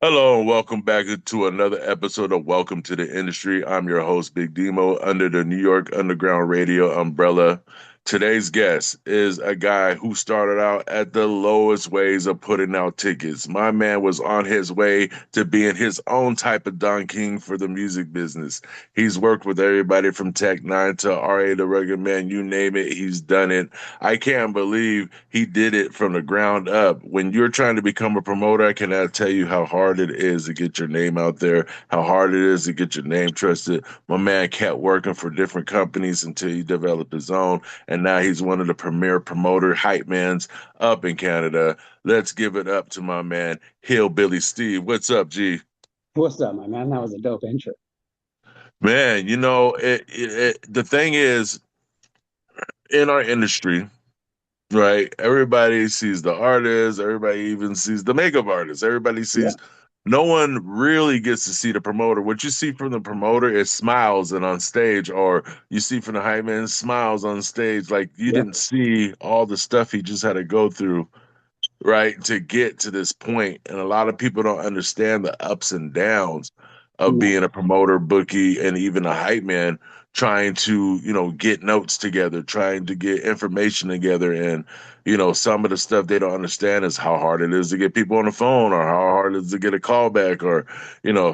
Hello and welcome back to another episode of Welcome to the Industry. I'm your host, Big DeeMo, under the New York Underground Radio umbrella. Today's guest is a guy who started out at the lowest ways of putting out tickets. My man was on his way to being his own type of Don King for the music business. He's worked with everybody from Tech Nine to RA the Rugged Man, you name it, he's done it. I can't believe he did it from the ground up. When you're trying to become a promoter, I cannot tell you how hard it is to get your name out there, how hard it is to get your name trusted. My man kept working for different companies until he developed his own, and now he's one of the premier promoter hype mans up in Canada. Let's give it up to my man, Hillbilly Steve. What's up, G? What's up, my man? That was a dope intro. Man, the thing is, in our industry, right? Everybody sees the artist, everybody even sees the makeup artist, everybody Yeah, sees, no one really gets to see the promoter. What you see from the promoter is smiles and on stage, or you see from the hype man smiles on stage. Like you yeah, didn't see all the stuff he just had to go through, right, to get to this point. And a lot of people don't understand the ups and downs of no, being a promoter, bookie, and even a hype man trying to, get notes together, trying to get information together. And, some of the stuff they don't understand is how hard it is to get people on the phone or how hard it is to get a call back or,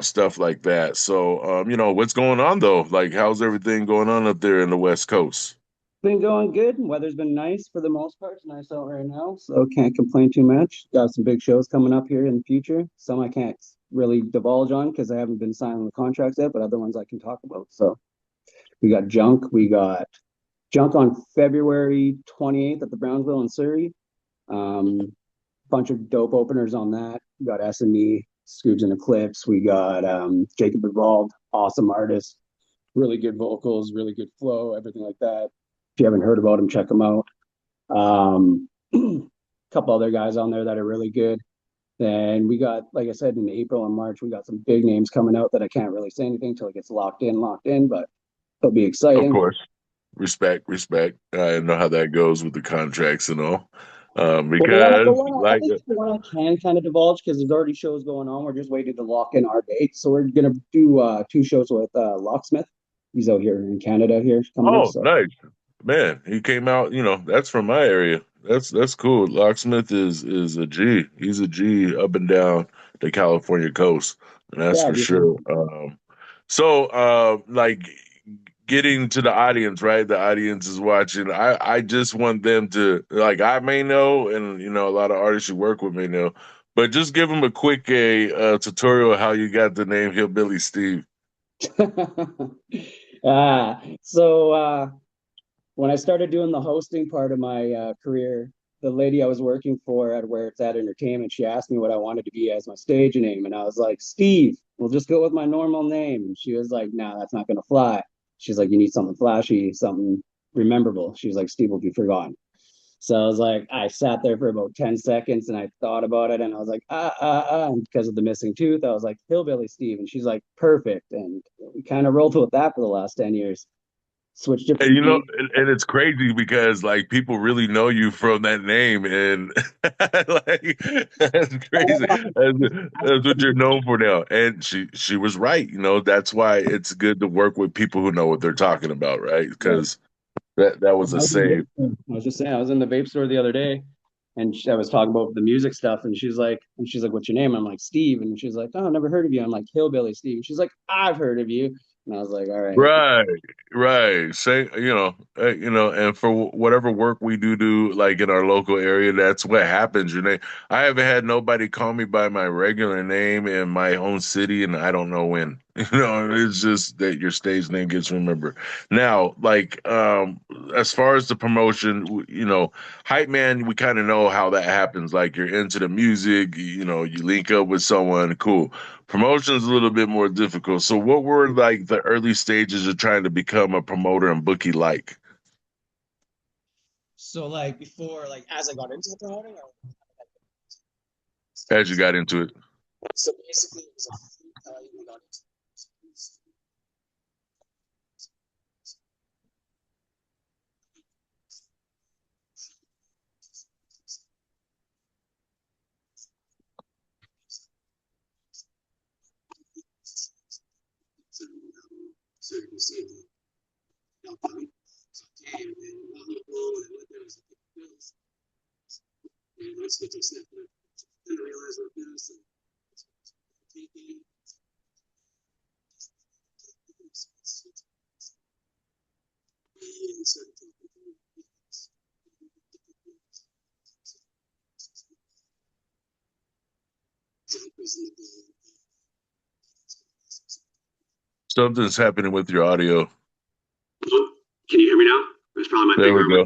stuff like that. So, what's going on though? Like, how's everything going on up there in the West Coast? been going good. Weather's been nice for the most part. It's nice out right now, so can't complain too much. Got some big shows coming up here in the future. Some I can't really divulge on because I haven't been signing the contracts yet, but other ones I can talk about. So we got Junk. We got Junk on February 28th at the Brownsville in Surrey. Bunch of dope openers on that. We got S&E, Scoops and Eclipse. We got Jacob Evolved, awesome artist, really good vocals, really good flow, everything like that. If you haven't heard about him, check him out. A couple other guys on there that are really good. Then we got, like I said, in April and March, we got some big names coming out that I can't really say anything until it gets locked in, but it'll be Of exciting. course. Respect. I know how that goes with the contracts and all. But Because I like think the one I can kind of divulge because there's already shows going on. We're just waiting to lock in our date. So we're gonna do two shows with Locksmith. He's out here in Canada here coming up. oh, So nice. Man, he came out, that's from my area. That's cool. Locksmith is a G. He's a G up and down the California coast, and that's yeah, for sure. Like getting to the audience, right? The audience is watching. I just want them to, like, I may know, and a lot of artists you work with may know, but just give them a quick tutorial how you got the name Hillbilly Steve. so when I started doing the hosting part of my career, the lady I was working for at Where It's At Entertainment, she asked me what I wanted to be as my stage name, and I was like, Steve. We'll just go with my normal name. And she was like, "No, that's not gonna fly." She's like, "You need something flashy, something rememberable." She was like, "Steve will be forgotten." So I was like, I sat there for about 10 seconds and I thought about it and I was like, And because of the missing tooth, I was like, Hillbilly Steve. And she's like, perfect. And we kind of rolled with that for the last 10 years. Switched it And from being, and it's crazy because like people really know you from that name, and like that's crazy. That's what you're known for now. And she was right. That's why it's good to work with people who know what they're talking about, right? Because that was a save. I was just saying, I was in the vape store the other day and I was talking about the music stuff and she's like, what's your name? I'm like, Steve. And she's like, oh, never heard of you. I'm like, Hillbilly Steve. And she's like, I've heard of you. And I was like, all right. Right, right. Say, and for whatever work we do, like in our local area, that's what happens. Your name. I haven't had nobody call me by my regular name in my own city, and I don't know when. It's just that your stage name gets remembered. Now, like, as far as the promotion, hype man, we kind of know how that happens. Like, you're into the music, you link up with someone, cool. Promotion's a little bit more difficult. So what were like the early stages of trying to become a promoter and bookie like So like before, like as I got into the promoting, as you got into it? so basically it was we got into Something's happening with your audio. Can you hear me now? It's probably my There big we river. go.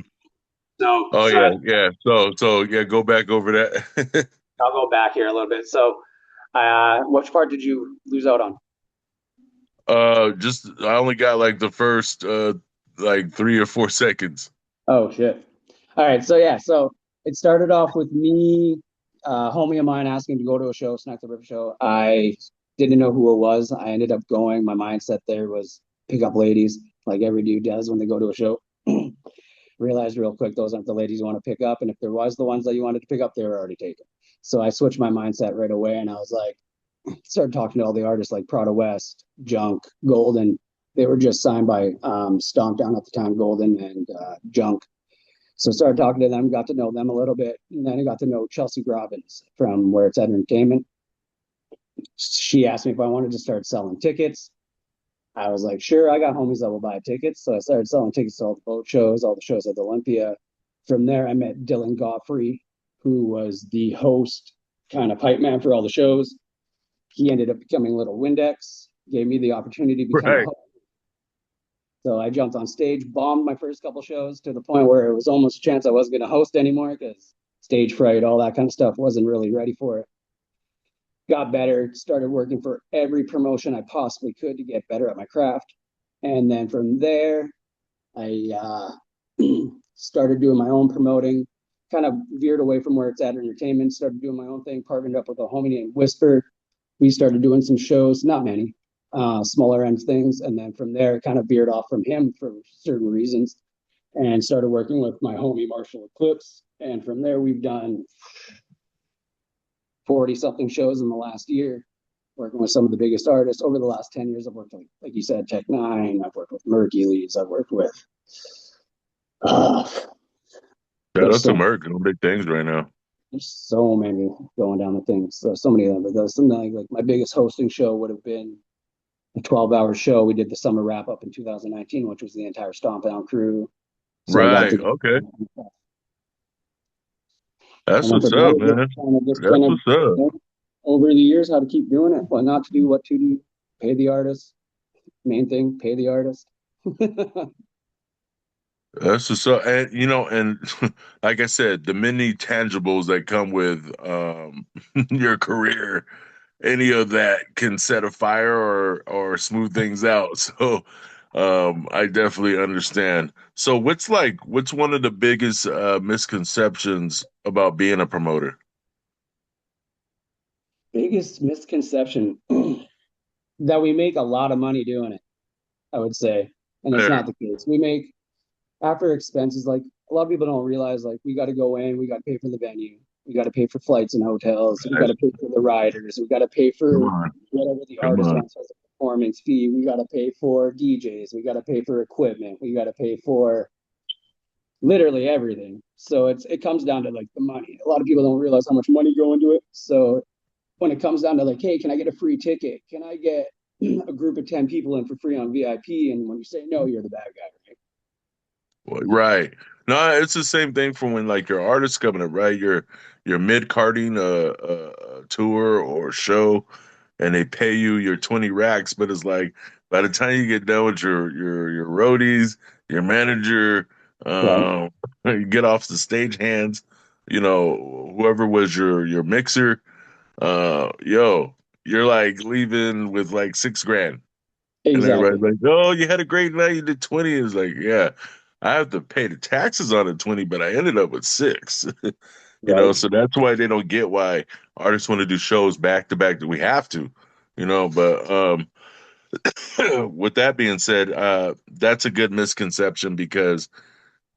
So, Oh sorry, yeah, yeah. So yeah, go back over that. I'll go back here a little bit. So, which part did you lose out on? Just I only got like the first like 3 or 4 seconds. Oh shit. All right, so yeah, so it started off with me, homie of mine asking to go to a show, Snack the River show. I didn't know who it was. I ended up going. My mindset there was pick up ladies, like every dude does when they go to a show. Realized real quick those aren't the ladies you want to pick up, and if there was the ones that you wanted to pick up, they were already taken. So I switched my mindset right away, and I was like, started talking to all the artists like Prada West, Junk, Golden. They were just signed by Stomp Down at the time, Golden and Junk. So I started talking to them, got to know them a little bit, and then I got to know Chelsea Robbins from Where It's At Entertainment. She asked me if I wanted to start selling tickets. I was like, sure, I got homies that will buy tickets. So I started selling tickets to all the boat shows, all the shows at the Olympia. From there, I met Dylan Goffrey, who was the host, kind of hype man for all the shows. He ended up becoming Little Windex, gave me the opportunity to become a Right. host. So I jumped on stage, bombed my first couple shows to the point where it was almost a chance I wasn't going to host anymore because stage fright, all that kind of stuff, wasn't really ready for it. Got better, started working for every promotion I possibly could to get better at my craft. And then from there, I started doing my own promoting, kind of veered away from Where It's At Entertainment, started doing my own thing, partnered up with a homie named Whisper. We started doing some shows, not many, smaller end things. And then from there, kind of veered off from him for certain reasons and started working with my homie Marshall Eclipse. And from there, we've done 40 something shows in the last year, working with some of the biggest artists. Over the last 10 years, I've worked with, like you said, Tech Nine, I've worked with Mercules, I've worked with, uh, Shout there's out to so Merc doing big things right now. there's so many going down the things. So many of them. But there's something like my biggest hosting show would have been a 12-hour show. We did the summer wrap up in 2019, which was the entire Stomp Down crew. So I got Right. to, Okay. and That's then what's from there, up, man. just That's kind of what's up. over the years how to keep doing it, what not to do, what to do, pay the artist. Main thing, pay the artist. That's what's up. And and like I said, the many tangibles that come with your career, any of that can set a fire or smooth things out. So I definitely understand. So what's one of the biggest misconceptions about being a promoter? Biggest misconception that we make a lot of money doing it, I would say. And it's There. not the case. We make after expenses, like a lot of people don't realize, like we got to go in, we got to pay for the venue, we got to pay for flights and hotels, we got Right. to pay for the riders, we got to pay Come for on. whatever the Come artist on. wants as a performance fee, we got to pay for DJs, we got to pay for equipment, we got to pay for literally everything. So it comes down to like the money. A lot of people don't realize how much money go into it. So when it comes down to like, hey, can I get a free ticket? Can I get a group of 10 people in for free on VIP? And when you say no, you're the bad guy, right? Right. No, it's the same thing for when like your artist's coming up, right? You're mid carding a tour or show, and they pay you your 20 racks, but it's like by the time you get done with your roadies, your manager, Right. you get off the stage hands, whoever was your mixer, yo, you're like leaving with like 6 grand. And everybody's Exactly. like, "Oh, you had a great night. You did 20." It's like, yeah, I have to pay the taxes on the 20, but I ended up with six. Right. So that's why they don't get why artists want to do shows back to back that we have to, but with that being said, that's a good misconception because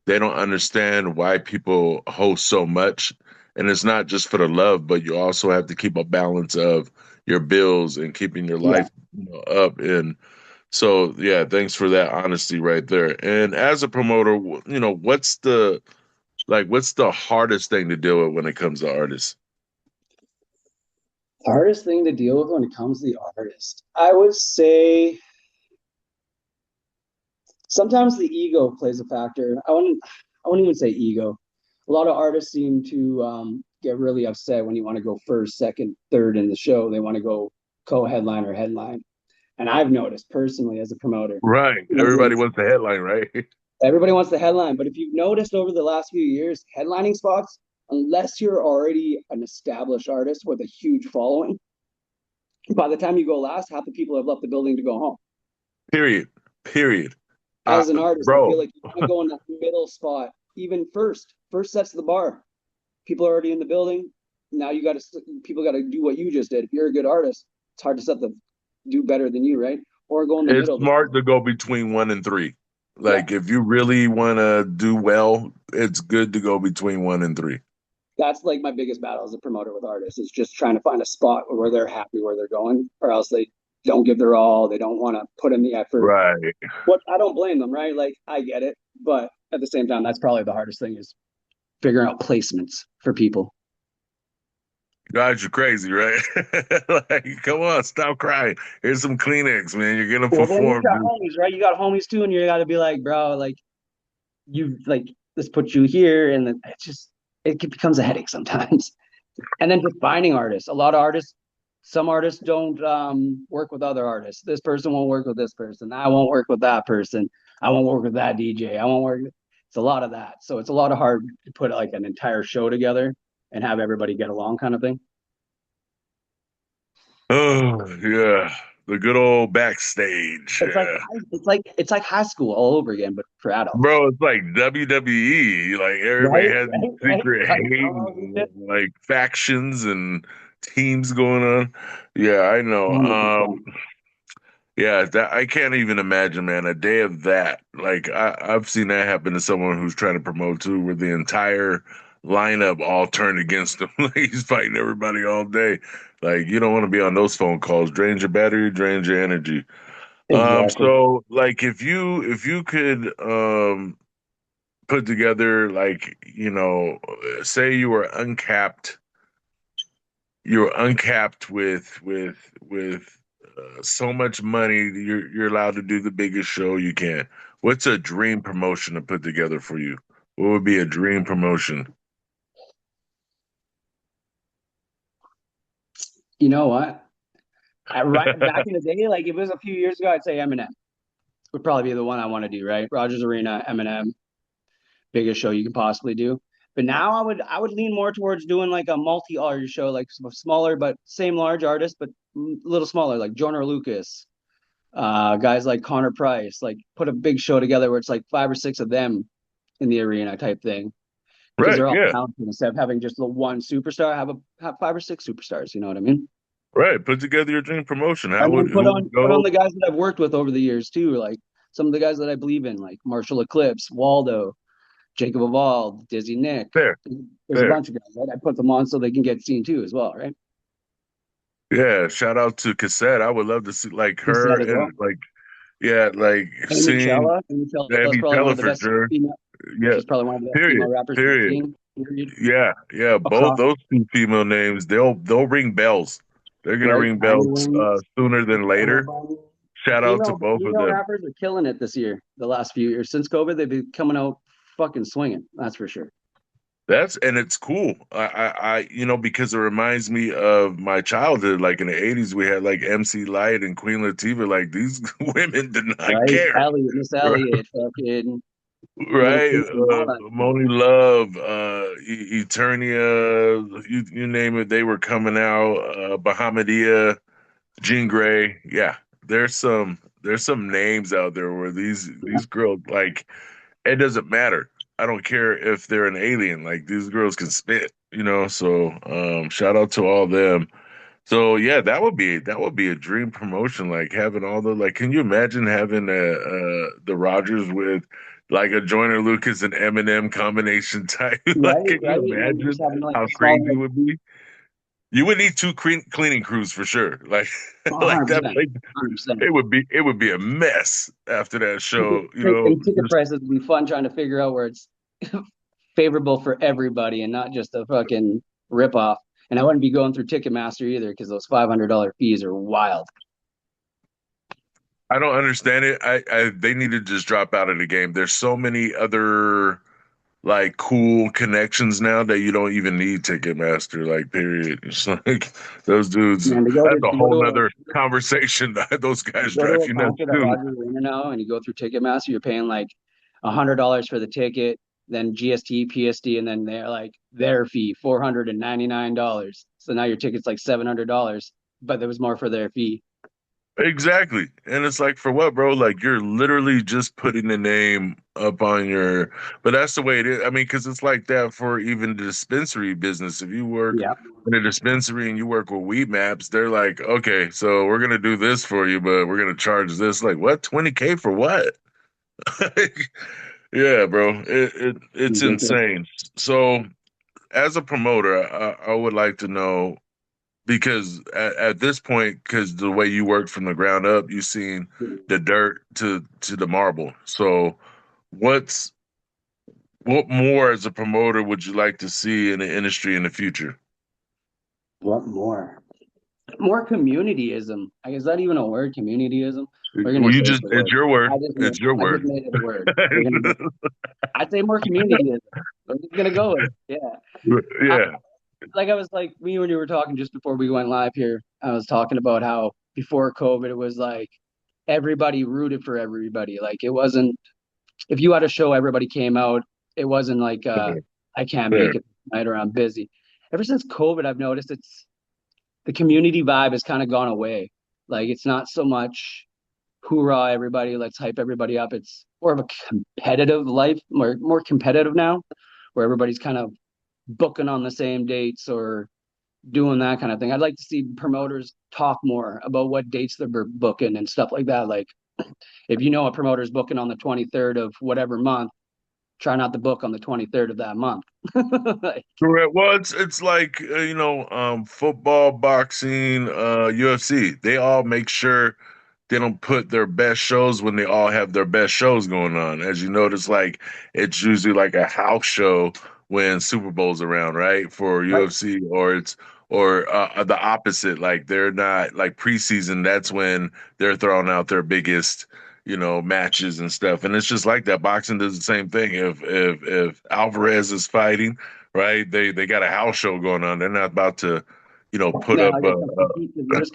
they don't understand why people host so much. And it's not just for the love, but you also have to keep a balance of your bills and keeping your Yeah. life, up. And so, yeah, thanks for that honesty right there. And as a promoter, what's the Like, what's the hardest thing to deal with when it comes to artists? Hardest thing to deal with when it comes to the artist, I would say sometimes the ego plays a factor. I wouldn't even say ego. A lot of artists seem to get really upset when you want to go first, second, third in the show. They want to go co-headline or headline. And I've noticed personally as a promoter, Right. you know, Everybody wants the headline, right? everybody wants the headline. But if you've noticed over the last few years, headlining spots, unless you're already an established artist with a huge following, by the time you go last, half the people have left the building to go home. Period. Period. As an artist, I feel Bro, like you want to go in that middle spot, even first. First sets the bar. People are already in the building. Now you got to people got to do what you just did. If you're a good artist, it's hard to set the do better than you, right? Or go in the it's middle. smart to go between one and three. Yeah, Like, if you really want to do well, it's good to go between one and three. that's like my biggest battle as a promoter with artists is just trying to find a spot where they're happy where they're going, or else they don't give their all. They don't want to put in the effort. Right. What I don't blame them, right? Like I get it, but at the same time, that's probably the hardest thing is figuring out placements for people. Guys, you're crazy, right? Like, come on, stop crying. Here's some Kleenex, man. You're gonna Well, then you perform, got dude. homies, right? You got homies too, and you got to be like, bro, like you like this puts you here, and then it becomes a headache sometimes. And then just finding artists. A lot of artists, some artists don't work with other artists. This person won't work with this person. I won't work with that person. I won't work with that DJ. I won't work. It's a lot of that. So it's a lot of hard to put like an entire show together and have everybody get along, kind of thing. Oh, yeah. The good old backstage. Yeah. It's like high school all over again, but for adults. Bro, it's like WWE. Like, everybody Right, has these right. secret Cut hate, promos and shit. like factions and teams going on. Yeah, I know. 100%. Yeah, that I can't even imagine, man, a day of that. Like, I've seen that happen to someone who's trying to promote too, where the entire lineup all turned against him. Like, he's fighting everybody all day. Like, you don't want to be on those phone calls. Drains your battery, drains your energy. Exactly. So like, if you could put together, like, say you were uncapped with so much money, you're allowed to do the biggest show you can. What's a dream promotion to put together for you? What would be a dream promotion? You know what? Right back in the day, like if it was a few years ago, I'd say Eminem would probably be the one I want to do, right? Rogers Arena, Eminem, biggest show you can possibly do. But now I would lean more towards doing like a multi-artist show, like smaller but same large artist, but a little smaller, like Joyner Lucas, guys like Connor Price, like put a big show together where it's like five or six of them in the arena type thing because Right, they're all yeah, talented instead of having just the one superstar, have five or six superstars. You know what I mean? right. Put together your dream promotion. How And would then who would put on go? the guys that I've worked with over the years too, like some of the guys that I believe in, like Marshall Eclipse, Waldo, Jacob Evolved, Dizzy Nick. Fair, There's a fair. bunch of guys, right? I put them on so they can get seen too as well, right? Yeah, shout out to Cassette. I would love to see like He her said as well. and like, yeah, like seeing Amiccella is Amy probably one Teller of the for best sure. female. Yeah, She's probably one of the best female period, rappers in the period. scene. Period. Yeah, yeah. Both Across, those two female names, they'll ring bells. They're gonna right? ring Tiny bells Wings, sooner than later. Shout out to both of Female them. rappers are killing it this year. The last few years since COVID, they've been coming out fucking swinging. That's for sure. And it's cool. Because it reminds me of my childhood. Like in the '80s, we had like MC Light and Queen Latifah. Like, these women did not Right? care. Elliot, Miss Elliott, fucking Lil Right, Kim, and all that stuff. Moni Love, Eternia, you name it, they were coming out. Bahamadia, Jean Grey, yeah. There's some names out there where these girls, like, it doesn't matter. I don't care if they're an alien. Like, these girls can spit, you know. So, shout out to all them. So yeah, that would be a dream promotion. Like, having all the, like, can you imagine having the Rogers with like a Joyner Lucas and Eminem combination type? Like, Right, can you right. And then imagine just having like how a small, crazy it would be? You would need two cleaning crews for sure. Like, like that 100%, place, 100%. it would be a mess after that show. And ticket prices would be fun trying to figure out where it's favorable for everybody and not just a fucking ripoff. And I wouldn't be going through Ticketmaster either because those $500 fees are wild. I don't understand it. They need to just drop out of the game. There's so many other like cool connections now that you don't even need Ticketmaster, like period. It's like those dudes, Man, to go that's to a to go whole to nother conversation. Those guys go to drive a you nuts concert at too. Rogers Arena now and you go through Ticketmaster, you're paying like $100 for the ticket, then GST, PSD, and then they're like their fee, $499. So now your ticket's like $700, but there was more for their fee. Exactly. And it's like, for what, bro? Like, you're literally just putting the name up on your, but that's the way it is. I mean, because it's like that for even the dispensary business. If you work Yeah. in a dispensary and you work with weed maps, they're like, okay, so we're gonna do this for you, but we're gonna charge this. Like, what? 20K for what? Like, yeah, bro. It's Ridiculous. insane. So, as a promoter, I would like to know, because at this point, because the way you worked from the ground up, you've seen the dirt to the marble. So what's what more as a promoter would you like to see in the industry in the future? What more? More communityism. Is that even a word? Communityism. We're gonna Well, you say just it's a it's word. your word. I just made It's your I just word. made it a word. We're gonna make I'd say more communityism. We're just gonna go with it. Yeah. I, Yeah. like I was like me when you were talking just before we went live here. I was talking about how before COVID it was like everybody rooted for everybody. Like it wasn't if you had a show, everybody came out. It wasn't like I can't Yeah. make it tonight or I'm busy. Ever since COVID, I've noticed it's the community vibe has kind of gone away. Like it's not so much hoorah, everybody, let's hype everybody up. It's more of a competitive life, more competitive now, where everybody's kind of booking on the same dates or doing that kind of thing. I'd like to see promoters talk more about what dates they're booking and stuff like that. Like if you know a promoter's booking on the 23rd of whatever month, try not to book on the 23rd of that month. Like, Correct. Well, it's like football, boxing, UFC. They all make sure they don't put their best shows when they all have their best shows going on. As you notice, like it's usually like a house show when Super Bowl's around, right? For right. UFC, or it's or the opposite. Like they're not like preseason. That's when they're throwing out their biggest, matches and stuff. And it's just like that. Boxing does the same thing. If Alvarez is fighting, right? They got a house show going on. They're not about to, put No, up I guess that's the key because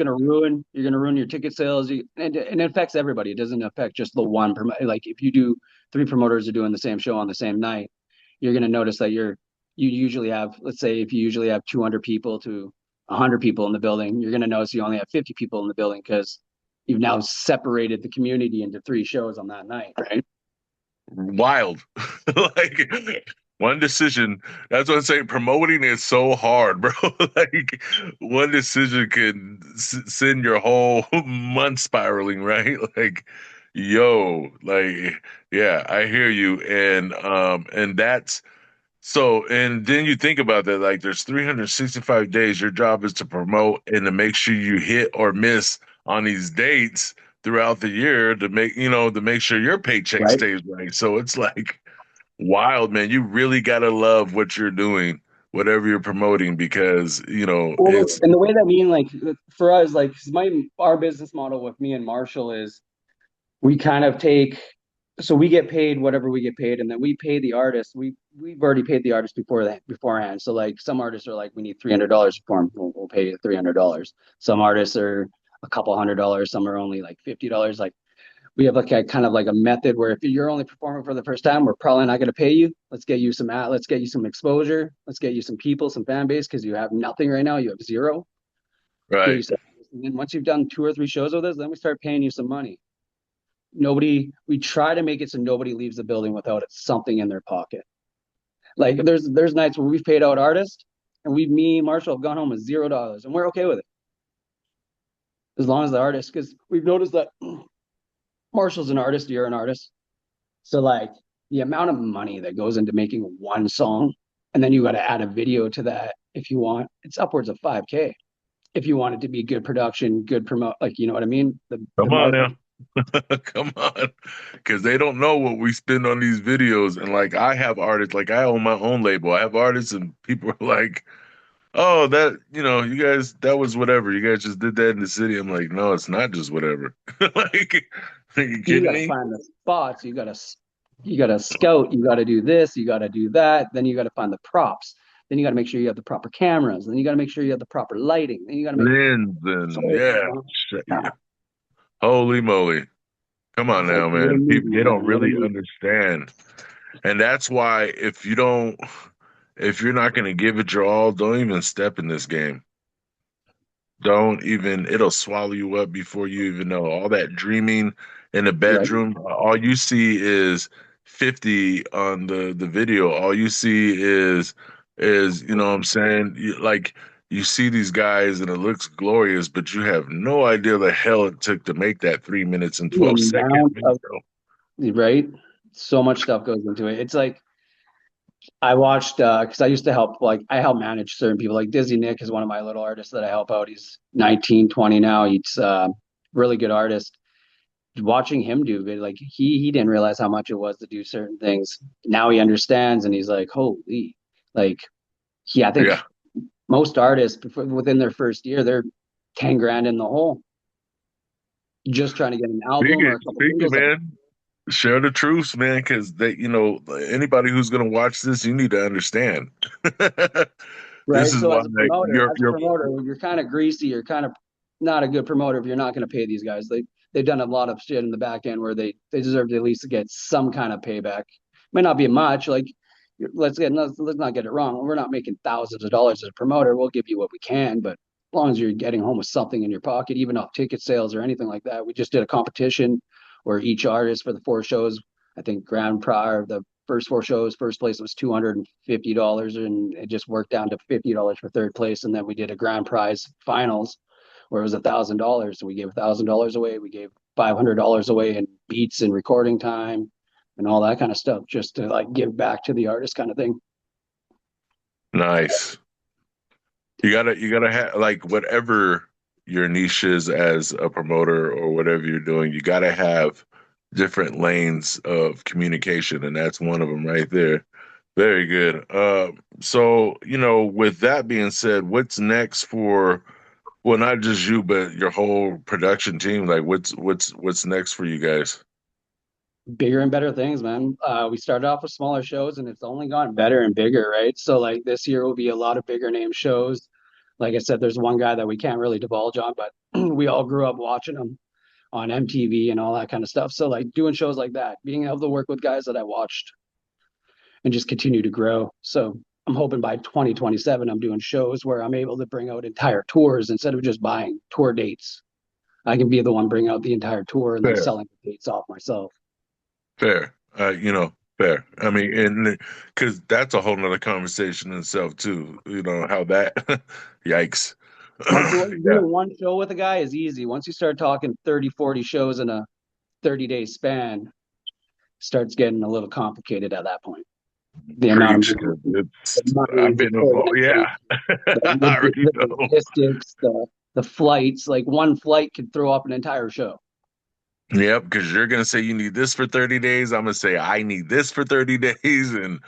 you're gonna ruin your ticket sales. And it affects everybody. It doesn't affect just the one like if you do three promoters are doing the same show on the same night, you're gonna notice that you usually have, let's say if you usually have 200 people to 100 people in the building, you're gonna notice you only have 50 people in the building because you've now separated the community into three shows on that night, right? wild. Like one decision. That's what I'm saying. Promoting is so hard, bro. Like one decision can send your whole month spiraling, right? Like, yo, like, yeah, I hear you. And that's so, and then you think about that, like there's 365 days. Your job is to promote and to make sure you hit or miss on these dates throughout the year to make sure your paycheck Right. stays right. So it's like wild, man. You really gotta love what you're doing, whatever you're promoting, because Well, it's and the way that like for us, like 'cause our business model with me and Marshall is we kind of take so we get paid whatever we get paid and then we pay the artist we've already paid the artist beforehand, so like some artists are like we need $300 for them, we'll pay you $300. Some artists are a couple $100, some are only like $50. Like we have like a kind of like a method where if you're only performing for the first time, we're probably not going to pay you. Let's get you some exposure, let's get you some people, some fan base, because you have nothing right now, you have zero. Get you right. some, and then once you've done two or three shows with us, then we start paying you some money. We try to make it so nobody leaves the building without something in their pocket. Like there's nights where we've paid out artists and me and Marshall have gone home with $0 and we're okay with it as long as the artist, because we've noticed that Marshall's an artist, you're an artist, so like the amount of money that goes into making one song and then you got to add a video to that if you want, it's upwards of 5K if you want it to be good production, good promote, like you know what I mean, the Come on market. now. Come on, because they don't know what we spend on these videos. And like, I have artists, like I own my own label. I have artists, and people are like, "Oh, that you guys, that was whatever. You guys just did that in the city." I'm like, "No, it's not just whatever." Like, are you You kidding got to me? find the spots. You got to scout. You got to do this. You got to do that. Then you got to find the props. Then you got to make sure you have the proper cameras. Then you got to make sure you have the proper lighting. Then you got to make Lens so and yeah, yeah. holy moly! Come on It's like now, you're a man. newbie, People, they don't man. You're a really newbie. understand. And that's why if you're not going to give it your all, don't even step in this game. Don't even, it'll swallow you up before you even know. All that dreaming in the Right. bedroom, all you see is 50 on the video. All you see is, you know what I'm saying? Like you see these guys and it looks glorious, but you have no idea the hell it took to make that 3 minutes and The 12-second amount video. of right. So much stuff goes into it. It's like I watched because I used to help like I help manage certain people. Like Dizzy Nick is one of my little artists that I help out. He's 19, 20 now. He's really good artist. Watching him do it, like he didn't realize how much it was to do certain things. Now he understands, and he's like, holy, like I think Yeah. most artists within their first year, they're 10 grand in the hole just trying to get an album or a couple Speaking, singles out. man. Share the truths, man, because anybody who's gonna watch this, you need to understand. This Right. is So why as a promoter, you're kind of greasy. You're kind of not a good promoter if you're not going to pay these guys. They've done a lot of shit in the back end where they deserve to at least get some kind of payback. Might not be much. Like let's not get it wrong. We're not making thousands of dollars as a promoter. We'll give you what we can, but as long as you're getting home with something in your pocket, even off ticket sales or anything like that. We just did a competition where each artist for the 4 shows, I think grand prior the first 4 shows, first place was $250, and it just worked down to $50 for third place. And then we did a grand prize finals where it was $1,000. So we gave $1,000 away. We gave $500 away in beats and recording time and all that kind of stuff, just to like give back to the artist kind of thing. nice. You gotta have like whatever your niche is as a promoter or whatever you're doing, you gotta have different lanes of communication, and that's one of them right there. Very good. So with that being said, what's next for, well, not just you, but your whole production team? Like, what's next for you guys? Bigger and better things, man. We started off with smaller shows and it's only gotten better and bigger, right? So like this year will be a lot of bigger name shows. Like I said, there's one guy that we can't really divulge on, but we all grew up watching him on MTV and all that kind of stuff. So like doing shows like that, being able to work with guys that I watched and just continue to grow. So I'm hoping by 2027 I'm doing shows where I'm able to bring out entire tours instead of just buying tour dates. I can be the one bringing out the entire tour and then Fair, selling the dates off myself. fair. Fair. I mean, and because that's a whole nother conversation in itself too. You know how that, yikes. Once Yeah. doing one show with a guy is easy. Once you start talking 30, 40 shows in a 30-day span, starts getting a little complicated at that point. The amount of Preach, money, 'cause it's, the money, I've the been involved. coordination, Yeah, I already the know. logistics, the flights. Like one flight could throw up an entire show. Yep, because you're gonna say you need this for 30 days. I'm gonna say I need this for 30 days, and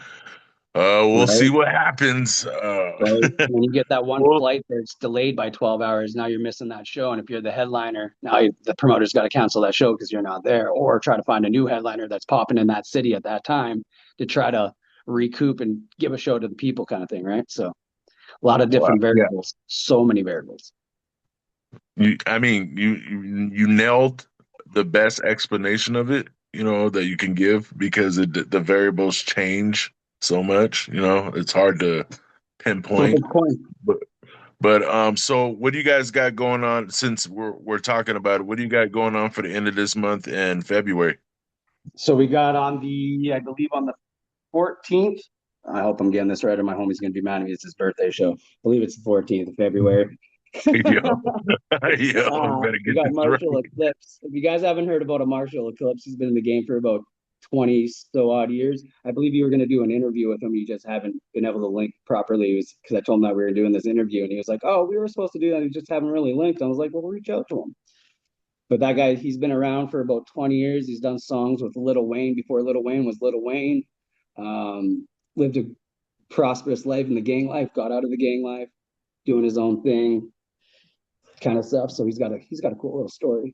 we'll see Right. what happens. Right. When you get that one Well, flight that's delayed by 12 hours, now you're missing that show. And if you're the headliner, now the promoter's got to cancel that show because you're not there, or try to find a new headliner that's popping in that city at that time to try to recoup and give a show to the people kind of thing. Right. So a lot of wow, different yeah. variables, so many variables. I mean, you nailed the best explanation of it, that you can give because the variables change so much. It's hard to Flip pinpoint. a coin. So what do you guys got going on since we're talking about it? What do you got going on for the end of this month in February? So we got on I believe on the 14th. I hope I'm getting this right, or my homie's going to be mad at me. It's his birthday show. I believe it's the 14th of February. Yo, yo, better We get got this right. Marshall Eclipse. If you guys haven't heard about a Marshall Eclipse, he's been in the game for about 20 so odd years. I believe you were going to do an interview with him. You just haven't been able to link properly. It was because I told him that we were doing this interview, and he was like, "Oh, we were supposed to do that. We just haven't really linked." I was like, "Well, reach out to him." But that guy, he's been around for about 20 years. He's done songs with Lil Wayne before Lil Wayne was Lil Wayne. Lived a prosperous life in the gang life, got out of the gang life, doing his own thing, kind of stuff. So he's got a cool little story.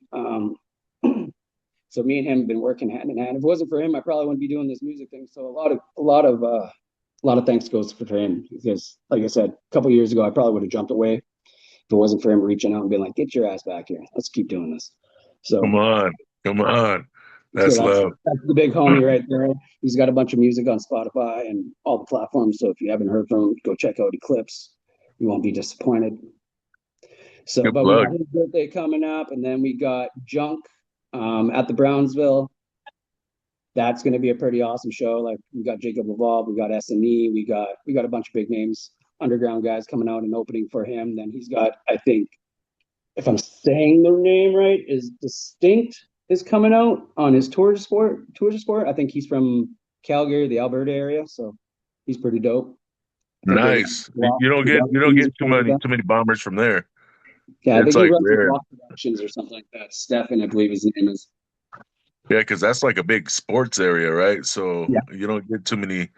So me and him have been working hand in hand. If it wasn't for him, I probably wouldn't be doing this music thing. So a lot of thanks goes for him because, like I said, a couple years ago, I probably would have jumped away if it wasn't for him reaching out and being like, "Get your ass back here. Let's keep doing this." Come So, on, come on. so That's that's love. that's the big homie right there. He's got a bunch of music on Spotify and all the platforms. So if you haven't heard from him, go check out Eclipse. You won't be disappointed. So, Good but we plug. got his birthday coming up, and then we got Junk at the Brownsville. That's going to be a pretty awesome show. Like we got Jacob Evolve, we got SNE, we got a bunch of big names, underground guys coming out and opening for him. Then he's got, I think, if I'm saying the name right, is Distinct is coming out on his tour sport. Tour de sport. I think he's from Calgary, the Alberta area, so he's pretty dope. I think they run Nice. You don't get Block Music Canada. too many bombers from there. Yeah, I It's think he like runs with rare. Block Productions or something like that. Stefan, I believe his name is. Yeah, because that's like a big sports area, right? So Yeah, you don't get too many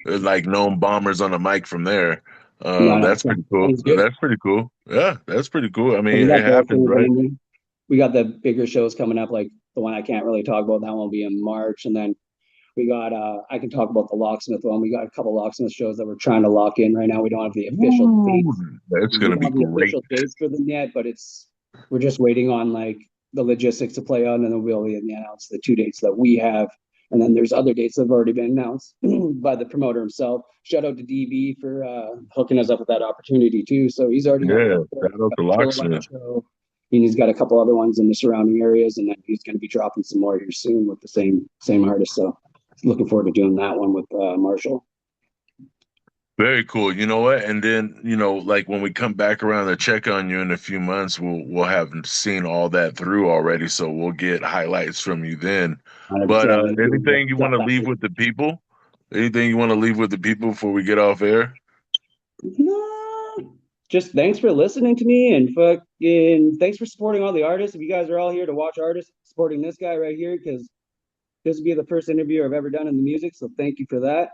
like known bombers on the mic from there. no, no, That's pretty cool. sounds good. That's pretty cool. Yeah, that's pretty cool. I So we mean, got it those happens, things, and right? then we got the bigger shows coming up, like the one I can't really talk about. That won't be in March, and then we got I can talk about the locksmith one. We got a couple locksmith shows that we're trying to lock in right now. We don't have the official Ooh, dates. that's We gonna don't be have the great. official dates for them yet, but we're just waiting on like the logistics to play on, and then we'll announce the two dates that we have. And then there's other dates that have already been announced by the promoter himself. Shout out to DB for hooking us up with that opportunity too. So he's already got Yeah, Pittsburgh, shout out to Chilliwack Locksmith. show, and he's got a couple other ones in the surrounding areas, and then he's going to be dropping some more here soon with the same artist. So looking forward to doing that one with Marshall. Very cool. You know what? And then, like when we come back around to check on you in a few months, we'll have seen all that through already. So we'll get highlights from you then. But 100%. anything you want to leave with the people? Anything you want to leave with the people before we get off air? No, just thanks for listening to me and fucking thanks for supporting all the artists. If you guys are all here to watch artists supporting this guy right here, because this will be the first interview I've ever done in the music. So thank you for that.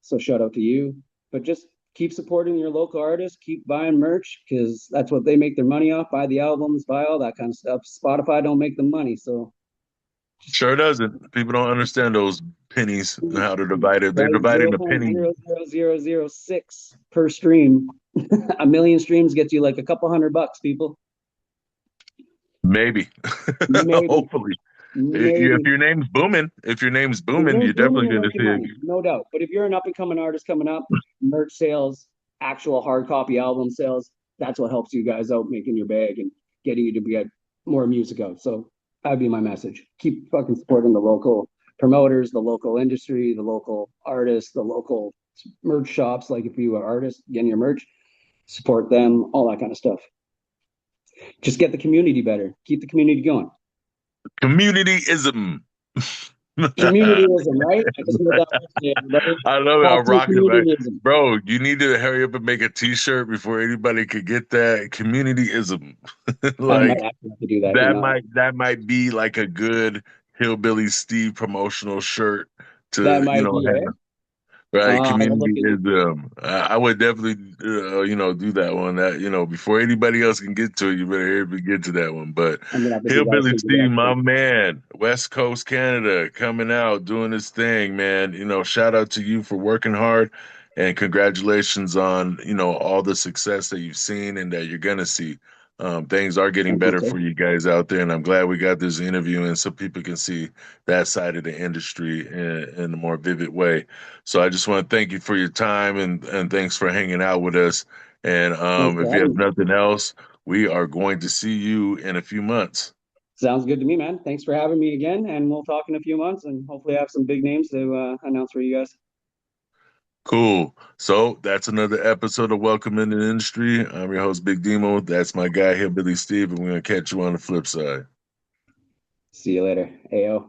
So shout out to you. But just keep supporting your local artists, keep buying merch because that's what they make their money off. Buy the albums, buy all that kind of stuff. Spotify don't make the money, so just Sure doesn't. People don't understand those pennies and how to divide it. They're right dividing zero the point penny, zero zero zero zero six per stream. A million streams gets you like a couple $100, people. maybe. Maybe, Hopefully. If maybe. your name's If booming, you're you're booming, definitely you'll going to make your see money, no doubt. But if you're an up and coming artist coming up, merch sales, actual hard copy album sales, that's what helps you guys out making your bag and getting you to get more music out. So that'd be my message. Keep fucking supporting the local promoters, the local industry, the local artists, the local merch shops. Like if you are artists getting your merch, support them, all that kind of stuff. Just get the community better. Keep the community going. communityism. Communityism, right? I just heard that yesterday, everybody. I love it. I'm Hashtag rocking it back. communityism. Bro, you need to hurry up and make a t-shirt before anybody could get that communityism. I might Like actually have to do that. You know, that might be like a good Hillbilly Steve promotional shirt that to, might be it. have. Right, I'll look community in. is I would definitely do that one. That before anybody else can get to it, you better hurry up and get to that one. But I'm gonna have to do that as Hillbilly soon as we get Steve, off my here. man, West Coast Canada, coming out doing his thing, man. Shout out to you for working hard, and congratulations on all the success that you've seen and that you're gonna see. Things are getting Thank you, better sir. for you guys out there, and I'm glad we got this interview and so people can see that side of the industry in a more vivid way. So I just want to thank you for your time and thanks for hanging out with us. And Thanks if for you having have me. nothing else, we are going to see you in a few months. Sounds good to me, man. Thanks for having me again, and we'll talk in a few months, and hopefully have some big names to announce for you guys. Cool. So that's another episode of Welcome in the Industry. I'm your host, Big DeeMo. That's my guy here, Billy Steve, and we're gonna catch you on the flip side. See you later. Ayo.